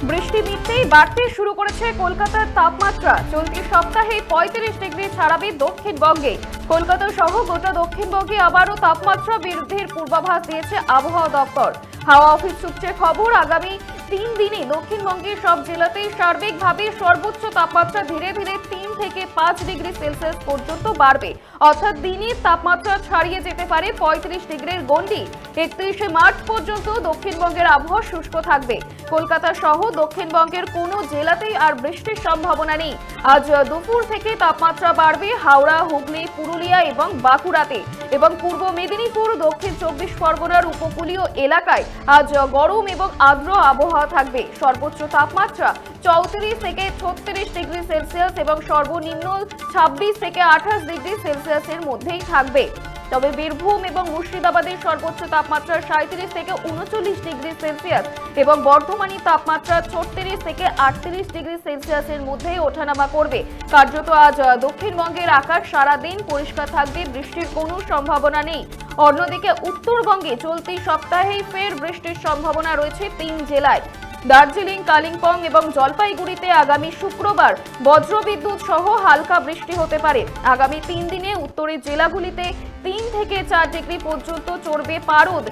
বৃষ্টি মিটতেই বাড়তে শুরু করেছে কলকাতার তাপমাত্রা। চলতি সপ্তাহে ৩৫ ডিগ্রি ছাড়াবে দক্ষিণবঙ্গে। কলকাতা সহ গোটা দক্ষিণবঙ্গে আবারও তাপমাত্রা বৃদ্ধির পূর্বাভাস দিয়েছে আবহাওয়া দপ্তর। হাওয়া অফিস সূত্রে খবর, আগামী ৩ দিনে দক্ষিণবঙ্গের সব জেলাতেই সার্বিকভাবে সর্বোচ্চ তাপমাত্রা ধীরে ধীরে ৩ থেকে ৫ ডিগ্রি সেলসিয়াস পর্যন্ত বাড়বে। অর্থাৎ দিনের তাপমাত্রা ছাড়িয়ে যেতে পারে ৩৫ ডিগ্রির গণ্ডি। ৩১শে মার্চ পর্যন্ত দক্ষিণবঙ্গের আবহাওয়া শুষ্ক থাকবে। কলকাতা সহ দক্ষিণবঙ্গের কোনো জেলাতেই আর বৃষ্টির সম্ভাবনা নেই। আজ দুপুর থেকে তাপমাত্রা বাড়বে হাওড়া, হুগলি, পুরুলিয়া এবং বাঁকুড়াতে, এবং পূর্ব মেদিনীপুর, দক্ষিণ ২৪ পরগনার উপকূলীয় এলাকায় আজ গরম এবং আর্দ্র আবহাওয়া থাকবে। সর্বোচ্চ তাপমাত্রা ৩৪ থেকে ৩৬ ডিগ্রি সেলসিয়াস এবং সর্বনিম্ন ২৬ থেকে ২৮ ডিগ্রি সেলসিয়াসের মধ্যেই থাকবে। তবে বীরভূম এবং মুর্শিদাবাদের সর্বোচ্চ তাপমাত্রা ৩৭ থেকে ৩৯ ডিগ্রি সেলসিয়াস এবং বর্ধমানের তাপমাত্রা ৩৬ থেকে ৩৮ ডিগ্রি সেলসিয়াসের মধ্যেই ওঠানামা করবে। কার্যত আজ দক্ষিণবঙ্গের আকাশ সারাদিন পরিষ্কার থাকবে, বৃষ্টির কোনো সম্ভাবনা নেই। অন্যদিকে উত্তরবঙ্গে চলতি সপ্তাহেই ফের বৃষ্টির সম্ভাবনা রয়েছে ৩ জেলায়। দার্জিলিং, কালিম্পং এবং জলপাইগুড়িতে আগামী শুক্রবার বজ্রবিদ্যুৎ সহ হালকা বৃষ্টি হতে পারে। আগামী ৩ দিনে উত্তরের জেলাগুলিতে ৩ থেকে ৪ ডিগ্রি পর্যন্ত চড়বে পারদ।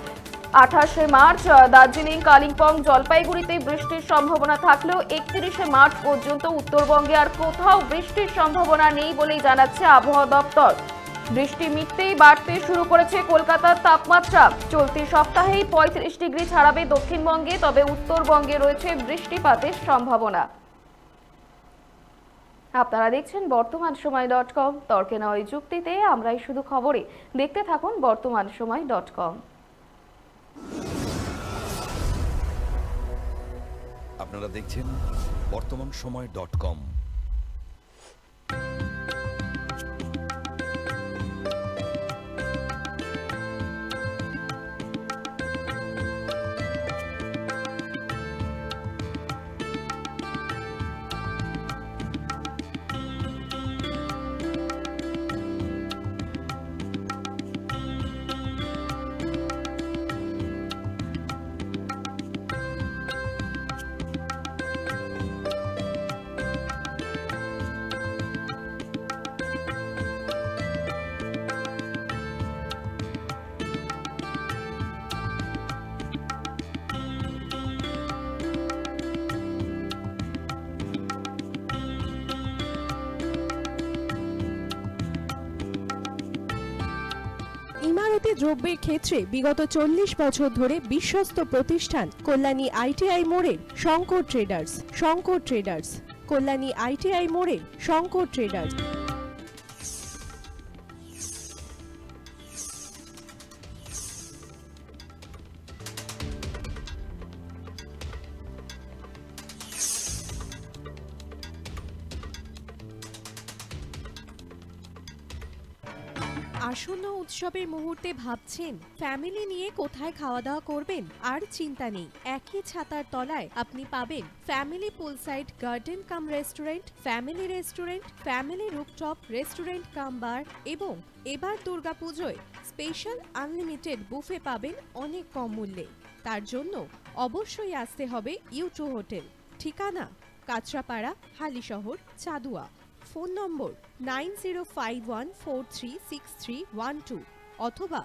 ২৮শে মার্চ দার্জিলিং, কালিম্পং, জলপাইগুড়িতে বৃষ্টির সম্ভাবনা থাকলেও ৩১শে মার্চ পর্যন্ত উত্তরবঙ্গে আর কোথাও বৃষ্টির সম্ভাবনা নেই বলেই জানাচ্ছে আবহাওয়া দপ্তর। বৃষ্টি মিটতেই বাড়তে শুরু করেছে কলকাতার তাপমাত্রা। চলতি সপ্তাহেই ৩৫ ডিগ্রি ছাড়াবে দক্ষিণবঙ্গে, তবে উত্তরবঙ্গে রয়েছে বৃষ্টিপাতের সম্ভাবনা। আপনারা দেখছেন বর্তমানসময়.com। তর্কে নয় যুক্তিতে আমরাই শুধু খবরে। দেখতে থাকুন বর্তমানসময়.com। আপনারা দেখছেন বর্তমানসময়.com। ইমারতি দ্রব্যের ক্ষেত্রে বিগত ৪০ বছর ধরে বিশ্বস্ত প্রতিষ্ঠান কল্যাণী ITI মোড়ে Shankar traders. Shankar traders, Kalyani ITI মোড়ে শঙ্কর ট্রেডার্স। আসন্ন উৎসবের মুহূর্তে ভাবছেন ফ্যামিলি নিয়ে কোথায় খাওয়া দাওয়া করবেন? আর চিন্তা নেই, একই ছাতার তলায় আপনি পাবেন family poolside garden cum restaurant, family restaurant, family rooftop restaurant cum bar, এবং এবার দুর্গাপুজোয় স্পেশাল আনলিমিটেড বুফে পাবেন অনেক কম মূল্যে। তার জন্য অবশ্যই আসতে হবে U2 হোটেল। ঠিকানা কাঁচরাপাড়া, হালিশহর, চাদুয়া। ফোন নম্বর 9051436312 অথবা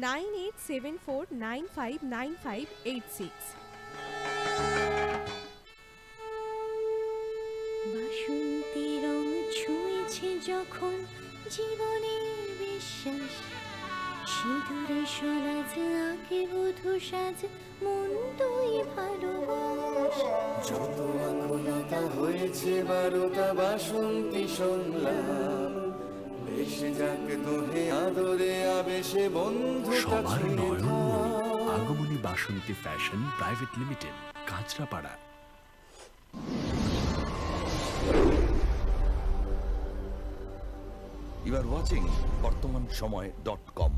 9874959586। বাসন্তী রং ছুঁয়েছে যখন জীবনের বিশ্বাস, সিঁদুরে সরাজ আঁকে বধূ সাজ, মন তুই ভালোবাস। যত আকুলতা হয়েছে ১২টা বাসন্তী সংলাপ, ভেসে যাক দোহে আদরে আবেশে বন্ধু সবার Nayan Agamani Basanti fashion private limited, Kanchrapara. You are watching বর্তমানসময়.com।